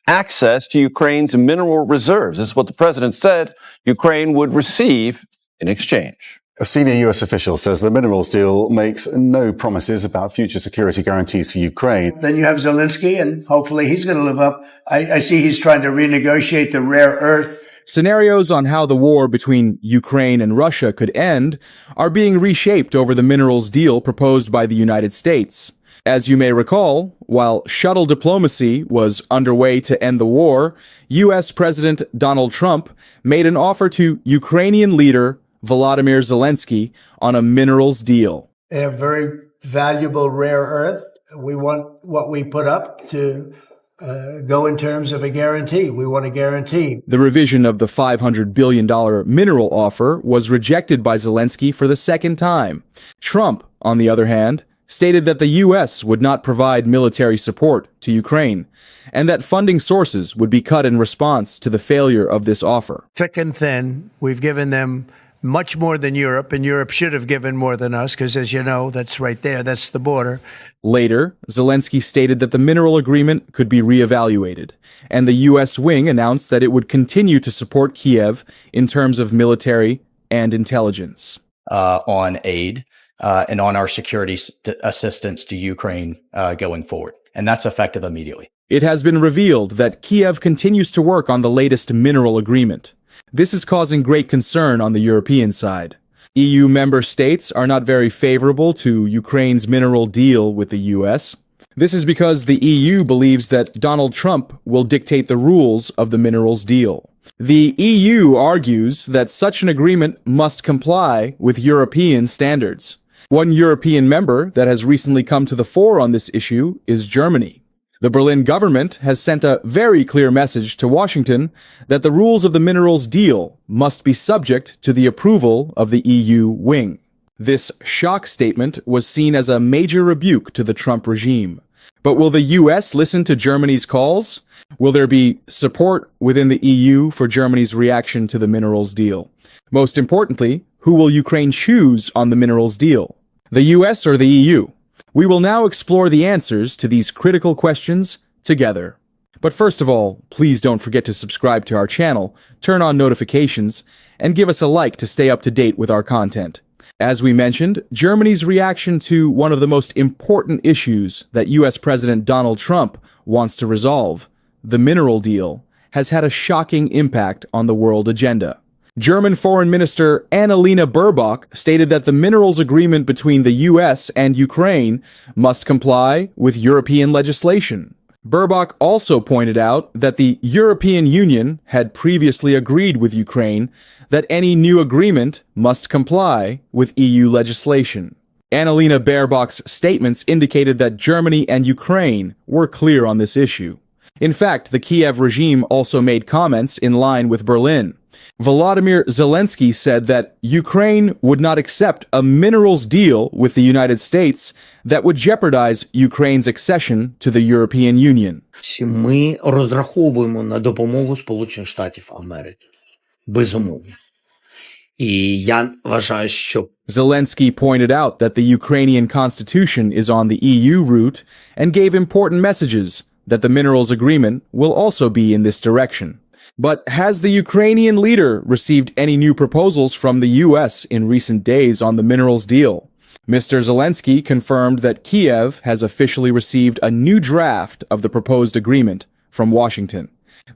access to Ukraine's mineral reserves. This is what the president said Ukraine would receive in exchange. A senior US official says the minerals deal makes no promises about future security guarantees for Ukraine. Then you have Zelensky, and hopefully he's going to live up. I see he's trying to renegotiate the rare earth. Scenarios on how the war between Ukraine and Russia could end are being reshaped over the minerals deal proposed by the United States. As you may recall, while shuttle diplomacy was underway to end the war, U.S. President Donald Trump made an offer to Ukrainian leader Volodymyr Zelensky on a minerals deal. They have very valuable rare earth. We want what we put up to go in terms of a guarantee. We want a guarantee. The revision of the $500 billion mineral offer was rejected by Zelensky for the second time. Trump, on the other hand, stated that the U.S. would not provide military support to Ukraine, and that funding sources would be cut in response to the failure of this offer. Thick and thin, we've given them much more than Europe, and Europe should have given more than us, because as you know, that's right there, that's the border. Later, Zelensky stated that the mineral agreement could be reevaluated, and the U.S. wing announced that it would continue to support Kiev in terms of military and intelligence. On aid and on our security assistance to Ukraine going forward. And that's effective immediately. It has been revealed that Kiev continues to work on the latest mineral agreement. This is causing great concern on the European side. EU member states are not very favorable to Ukraine's mineral deal with the U.S. This is because the EU believes that Donald Trump will dictate the rules of the minerals deal. The EU argues that such an agreement must comply with European standards. One European member that has recently come to the fore on this issue is Germany. The Berlin government has sent a very clear message to Washington that the rules of the minerals deal must be subject to the approval of the EU wing. This shock statement was seen as a major rebuke to the Trump regime. But will the U.S. listen to Germany's calls? Will there be support within the EU for Germany's reaction to the minerals deal? Most importantly, who will Ukraine choose on the minerals deal? The U.S. or the EU? We will now explore the answers to these critical questions together. But first of all, please don't forget to subscribe to our channel, turn on notifications, and give us a like to stay up to date with our content. As we mentioned, Germany's reaction to one of the most important issues that U.S. President Donald Trump wants to resolve, the mineral deal, has had a shocking impact on the world agenda. German Foreign Minister Annalena Baerbock stated that the minerals agreement between the U.S. and Ukraine must comply with European legislation. Baerbock also pointed out that the European Union had previously agreed with Ukraine that any new agreement must comply with EU legislation. Annalena Baerbock's statements indicated that Germany and Ukraine were clear on this issue. In fact, the Kiev regime also made comments in line with Berlin. Volodymyr Zelensky said that Ukraine would not accept a minerals deal with the United States that would jeopardize Ukraine's accession to the European Union. Ми розраховуємо на допомогу Сполучених Штатів Америки. Безумовно. І я вважаю, що Zelensky pointed out that the Ukrainian constitution is on the EU route and gave important messages that the minerals agreement will also be in this direction. But has the Ukrainian leader received any new proposals from the U.S. in recent days on the minerals deal? Mr. Zelensky confirmed that Kiev has officially received a new draft of the proposed agreement from Washington.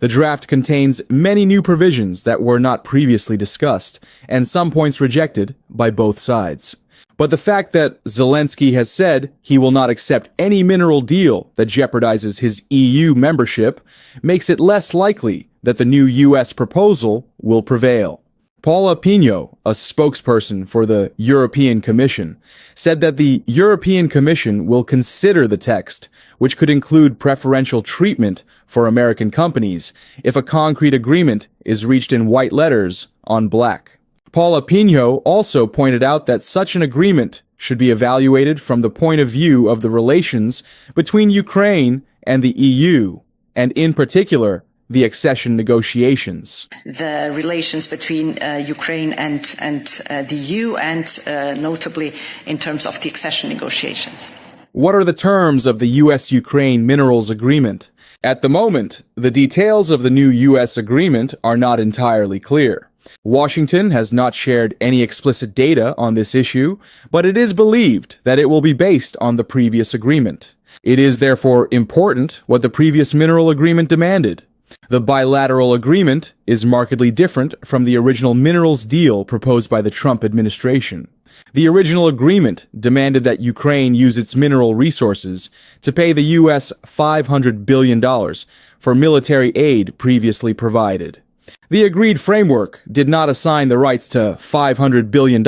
The draft contains many new provisions that were not previously discussed, and some points rejected by both sides. But the fact that Zelensky has said he will not accept any mineral deal that jeopardizes his EU membership makes it less likely that the new U.S. proposal will prevail. Paula Pino, a spokesperson for the European Commission, said that the European Commission will consider the text, which could include preferential treatment for American companies if a concrete agreement is reached in white letters on black. Paula Pino also pointed out that such an agreement should be evaluated from the point of view of the relations between Ukraine and the EU, and in particular, the accession negotiations. The relations between Ukraine and the EU, and notably in terms of the accession negotiations. What are the terms of the U.S.-Ukraine minerals agreement? At the moment, the details of the new U.S. agreement are not entirely clear. Washington has not shared any explicit data on this issue, but it is believed that it will be based on the previous agreement. It is therefore important what the previous mineral agreement demanded. The bilateral agreement is markedly different from the original minerals deal proposed by the Trump administration. The original agreement demanded that Ukraine use its mineral resources to pay the U.S. $500 billion for military aid previously provided. The agreed framework did not assign the rights to $500 billion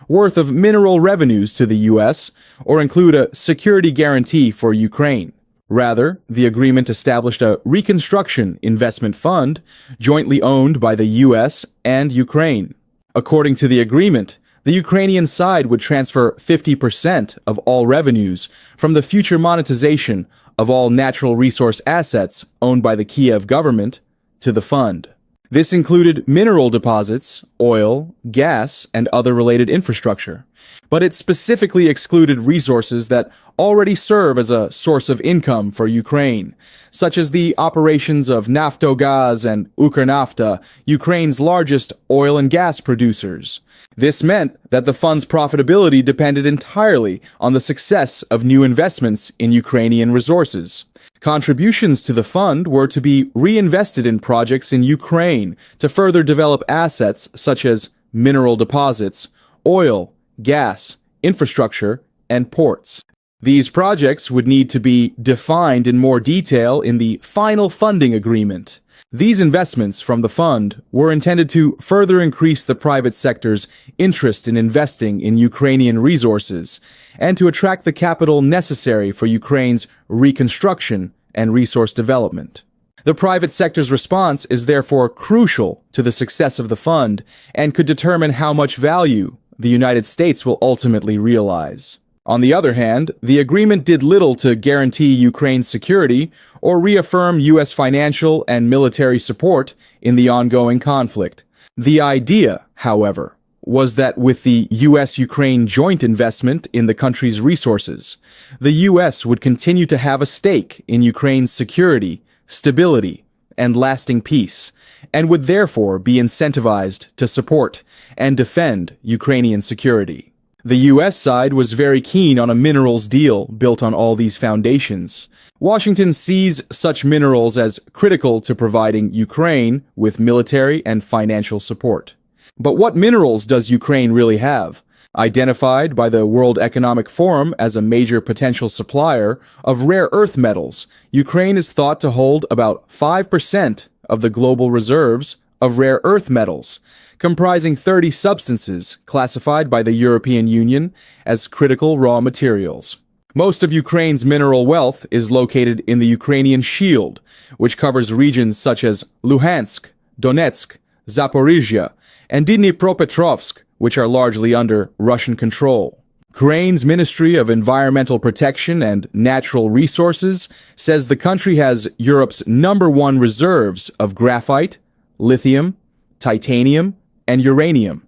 worth of mineral revenues to the U.S. or include a security guarantee for Ukraine. Rather, the agreement established a reconstruction investment fund jointly owned by the U.S. and Ukraine. According to the agreement, the Ukrainian side would transfer 50% of all revenues from the future monetization of all natural resource assets owned by the Kiev government to the fund. This included mineral deposits, oil, gas, and other related infrastructure, but it specifically excluded resources that already serve as a source of income for Ukraine, such as the operations of Naftogaz and Ukrnafta, Ukraine's largest oil and gas producers. This meant that the fund's profitability depended entirely on the success of new investments in Ukrainian resources. Contributions to the fund were to be reinvested in projects in Ukraine to further develop assets such as mineral deposits, oil, gas, infrastructure, and ports. These projects would need to be defined in more detail in the final funding agreement. These investments from the fund were intended to further increase the private sector's interest in investing in Ukrainian resources and to attract the capital necessary for Ukraine's reconstruction and resource development. The private sector's response is therefore crucial to the success of the fund and could determine how much value the United States will ultimately realize. On the other hand, the agreement did little to guarantee Ukraine's security or reaffirm U.S. financial and military support in the ongoing conflict. The idea, however, was that with the U.S.-Ukraine joint investment in the country's resources, the U.S. would continue to have a stake in Ukraine's security, stability, and lasting peace, and would therefore be incentivized to support and defend Ukrainian security. The U.S. side was very keen on a minerals deal built on all these foundations. Washington sees such minerals as critical to providing Ukraine with military and financial support. But what minerals does Ukraine really have? Identified by the World Economic Forum as a major potential supplier of rare earth metals, Ukraine is thought to hold about 5% of the global reserves of rare earth metals, comprising 30 substances classified by the European Union as critical raw materials. Most of Ukraine's mineral wealth is located in the Ukrainian Shield, which covers regions such as Luhansk, Donetsk, Zaporizhia, and Dnipropetrovsk, which are largely under Russian control. Ukraine's Ministry of Environmental Protection and Natural Resources says the country has Europe's #1 reserves of graphite, lithium, titanium, and uranium,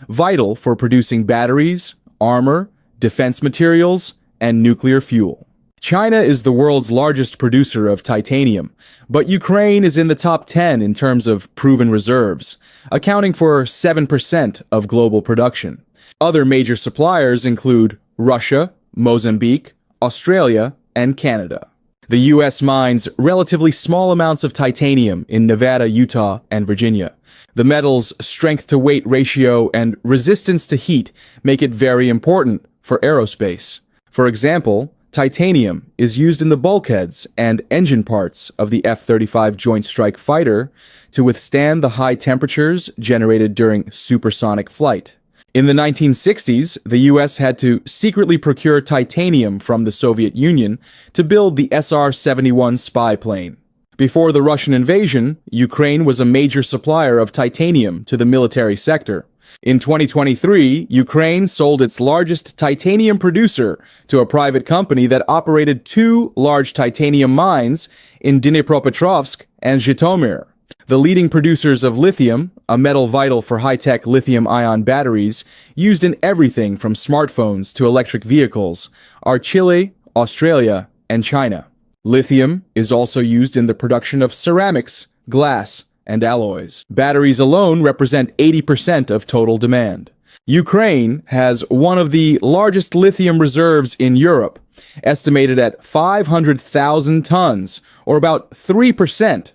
vital for producing batteries, armor, defense materials, and nuclear fuel. China is the world's largest producer of titanium, but Ukraine is in the top 10 in terms of proven reserves, accounting for 7% of global production. Other major suppliers include Russia, Mozambique, Australia, and Canada. The U.S. mines relatively small amounts of titanium in Nevada, Utah, and Virginia. The metal's strength-to-weight ratio and resistance to heat make it very important for aerospace. For example, titanium is used in the bulkheads and engine parts of the F-35 Joint Strike Fighter to withstand the high temperatures generated during supersonic flight. In the 1960s, the U.S. had to secretly procure titanium from the Soviet Union to build the SR-71 spy plane. Before the Russian invasion, Ukraine was a major supplier of titanium to the military sector. In 2023, Ukraine sold its largest titanium producer to a private company that operated 2 large titanium mines in Dnipropetrovsk and Zhytomyr. The leading producers of lithium, a metal vital for high-tech lithium-ion batteries used in everything from smartphones to electric vehicles, are Chile, Australia, and China. Lithium is also used in the production of ceramics, glass, and alloys. Batteries alone represent 80% of total demand. Ukraine has one of the largest lithium reserves in Europe, estimated at 500,000 tons, or about 3%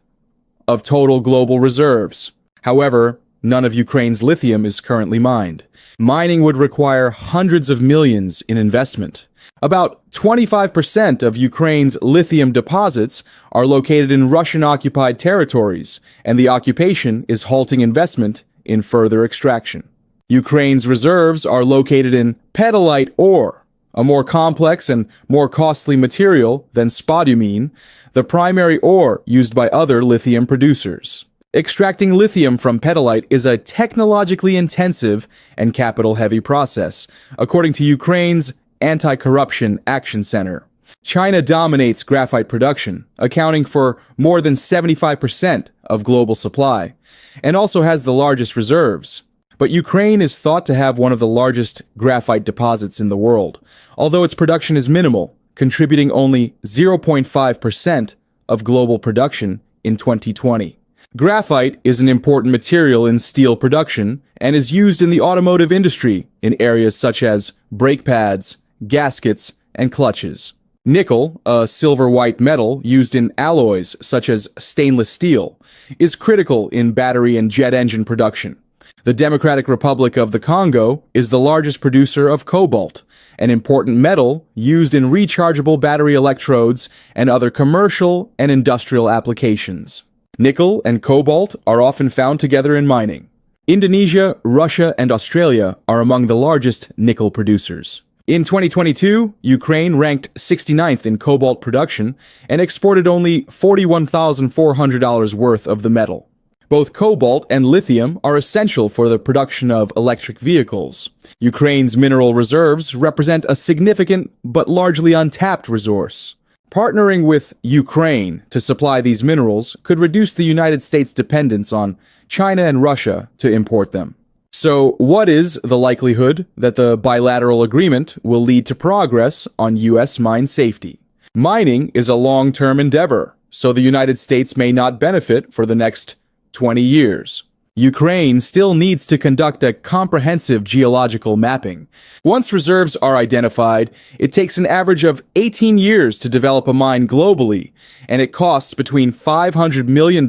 of total global reserves. However, none of Ukraine's lithium is currently mined. Mining would require hundreds of millions in investment. About 25% of Ukraine's lithium deposits are located in Russian-occupied territories, and the occupation is halting investment in further extraction. Ukraine's reserves are located in petalite ore, a more complex and more costly material than spodumene, the primary ore used by other lithium producers. Extracting lithium from petalite is a technologically intensive and capital-heavy process, according to Ukraine's Anti-Corruption Action Center. China dominates graphite production, accounting for more than 75% of global supply, and also has the largest reserves. But Ukraine is thought to have one of the largest graphite deposits in the world, although its production is minimal, contributing only 0.5% of global production in 2020. Graphite is an important material in steel production and is used in the automotive industry in areas such as brake pads, gaskets, and clutches. Nickel, a silver-white metal used in alloys such as stainless steel, is critical in battery and jet engine production. The Democratic Republic of the Congo is the largest producer of cobalt, an important metal used in rechargeable battery electrodes and other commercial and industrial applications. Nickel and cobalt are often found together in mining. Indonesia, Russia, and Australia are among the largest nickel producers. In 2022, Ukraine ranked 69th in cobalt production and exported only $41,400 worth of the metal. Both cobalt and lithium are essential for the production of electric vehicles. Ukraine's mineral reserves represent a significant but largely untapped resource. Partnering with Ukraine to supply these minerals could reduce the United States' dependence on China and Russia to import them. So, what is the likelihood that the bilateral agreement will lead to progress on U.S. mine safety? Mining is a long-term endeavor, so the United States may not benefit for the next 20 years. Ukraine still needs to conduct a comprehensive geological mapping. Once reserves are identified, it takes an average of 18 years to develop a mine globally, and it costs between $500 million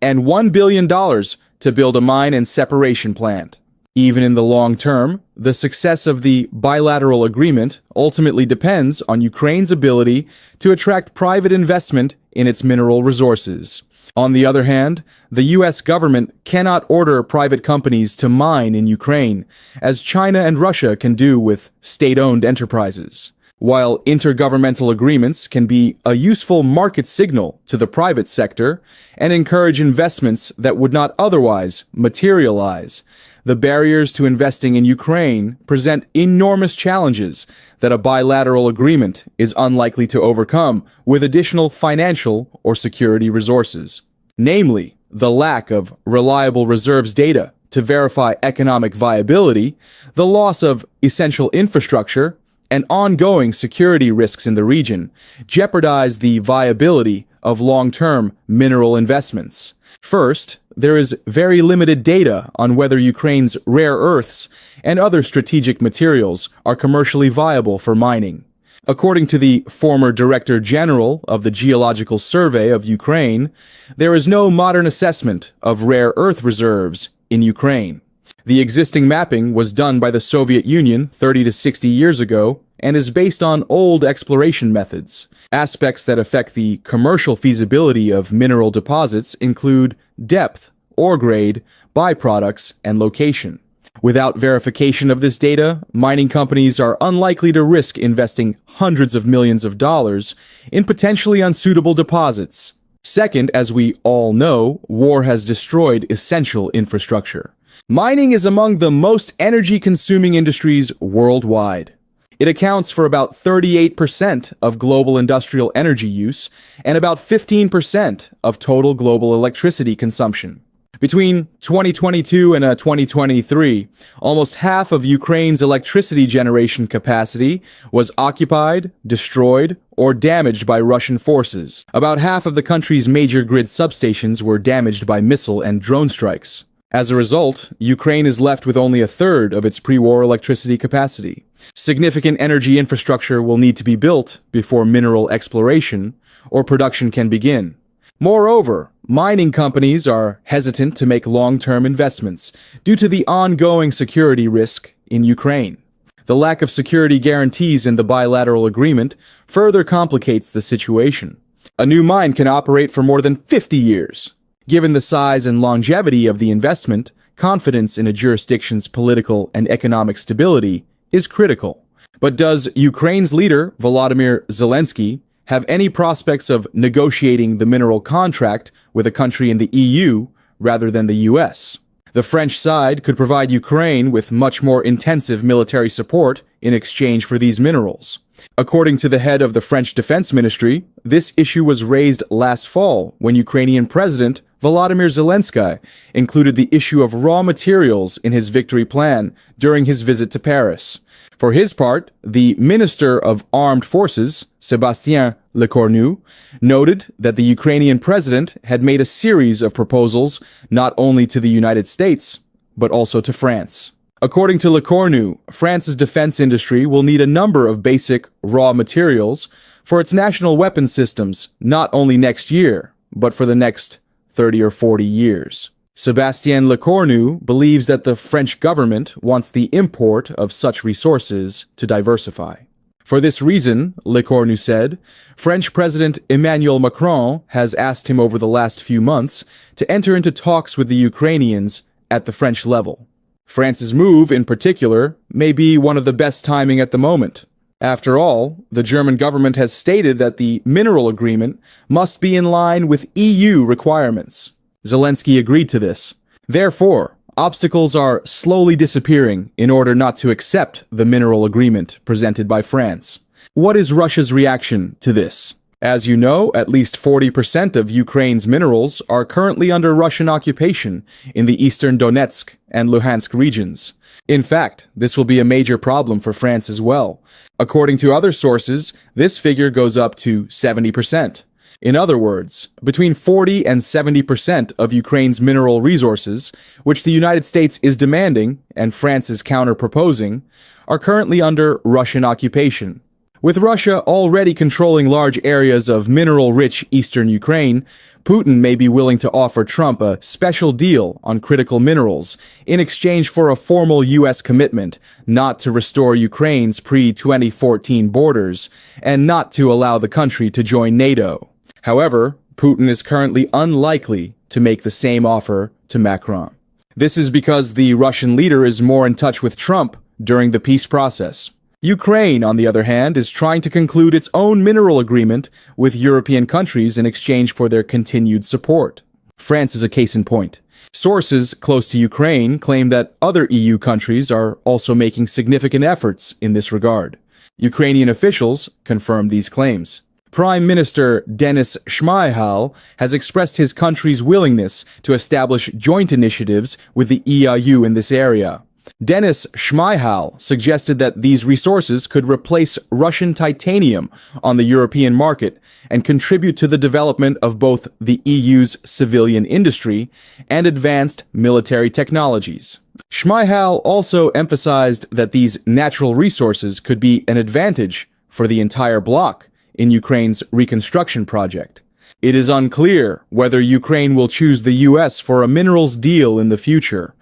and $1 billion to build a mine and separation plant. Even in the long term, the success of the bilateral agreement ultimately depends on Ukraine's ability to attract private investment in its mineral resources. On the other hand, the U.S. government cannot order private companies to mine in Ukraine, as China and Russia can do with state-owned enterprises. While intergovernmental agreements can be a useful market signal to the private sector and encourage investments that would not otherwise materialize, the barriers to investing in Ukraine present enormous challenges that a bilateral agreement is unlikely to overcome with additional financial or security resources. Namely, the lack of reliable reserves data to verify economic viability, the loss of essential infrastructure, and ongoing security risks in the region jeopardize the viability of long-term mineral investments. First, there is very limited data on whether Ukraine's rare earths and other strategic materials are commercially viable for mining. According to the former Director General of the Geological Survey of Ukraine, there is no modern assessment of rare earth reserves in Ukraine. The existing mapping was done by the Soviet Union 30 to 60 years ago and is based on old exploration methods. Aspects that affect the commercial feasibility of mineral deposits include depth, ore grade, byproducts, and location. Without verification of this data, mining companies are unlikely to risk investing hundreds of millions of dollars in potentially unsuitable deposits. Second, as we all know, war has destroyed essential infrastructure. Mining is among the most energy-consuming industries worldwide. It accounts for about 38% of global industrial energy use and about 15% of total global electricity consumption. Between 2022 and 2023, almost half of Ukraine's electricity generation capacity was occupied, destroyed, or damaged by Russian forces. About half of the country's major grid substations were damaged by missile and drone strikes. As a result, Ukraine is left with only a third of its pre-war electricity capacity. Significant energy infrastructure will need to be built before mineral exploration or production can begin. Moreover, mining companies are hesitant to make long-term investments due to the ongoing security risk in Ukraine. The lack of security guarantees in the bilateral agreement further complicates the situation. A new mine can operate for more than 50 years. Given the size and longevity of the investment, confidence in a jurisdiction's political and economic stability is critical. But does Ukraine's leader, Volodymyr Zelensky, have any prospects of negotiating the mineral contract with a country in the EU rather than the US? The French side could provide Ukraine with much more intensive military support in exchange for these minerals. According to the head of the French Defense Ministry, this issue was raised last fall when Ukrainian President Volodymyr Zelensky included the issue of raw materials in his victory plan during his visit to Paris. For his part, the Minister of Armed Forces, Sébastien Lecornu, noted that the Ukrainian president had made a series of proposals not only to the United States, but also to France. According to Lecornu, France's defense industry will need a number of basic raw materials for its national weapon systems not only next year, but for the next 30 or 40 years. Sébastien Lecornu believes that the French government wants the import of such resources to diversify. For this reason, Lecornu said, French President Emmanuel Macron has asked him over the last few months to enter into talks with the Ukrainians at the French level. France's move, in particular, may be one of the best timing at the moment. After all, the German government has stated that the mineral agreement must be in line with EU requirements. Zelensky agreed to this. Therefore, obstacles are slowly disappearing in order not to accept the mineral agreement presented by France. What is Russia's reaction to this? As you know, at least 40% of Ukraine's minerals are currently under Russian occupation in the eastern Donetsk and Luhansk regions. In fact, this will be a major problem for France as well. According to other sources, this figure goes up to 70%. In other words, between 40 and 70% of Ukraine's mineral resources, which the United States is demanding and France is counter-proposing, are currently under Russian occupation. With Russia already controlling large areas of mineral-rich eastern Ukraine, Putin may be willing to offer Trump a special deal on critical minerals in exchange for a formal U.S. commitment not to restore Ukraine's pre-2014 borders and not to allow the country to join NATO. However, Putin is currently unlikely to make the same offer to Macron. This is because the Russian leader is more in touch with Trump during the peace process. Ukraine, on the other hand, is trying to conclude its own mineral agreement with European countries in exchange for their continued support. France is a case in point. Sources close to Ukraine claim that other EU countries are also making significant efforts in this regard. Ukrainian officials confirmed these claims. Prime Minister Denis Shmyhal has expressed his country's willingness to establish joint initiatives with the EIU in this area. Denis Shmyhal suggested that these resources could replace Russian titanium on the European market and contribute to the development of both the EU's civilian industry and advanced military technologies. Shmyhal also emphasized that these natural resources could be an advantage for the entire bloc in Ukraine's reconstruction project. It is unclear whether Ukraine will choose the U.S. for a minerals deal in the future,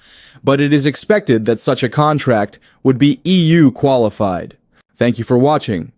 but it is expected that such a contract would be EU qualified. Thank you for watching.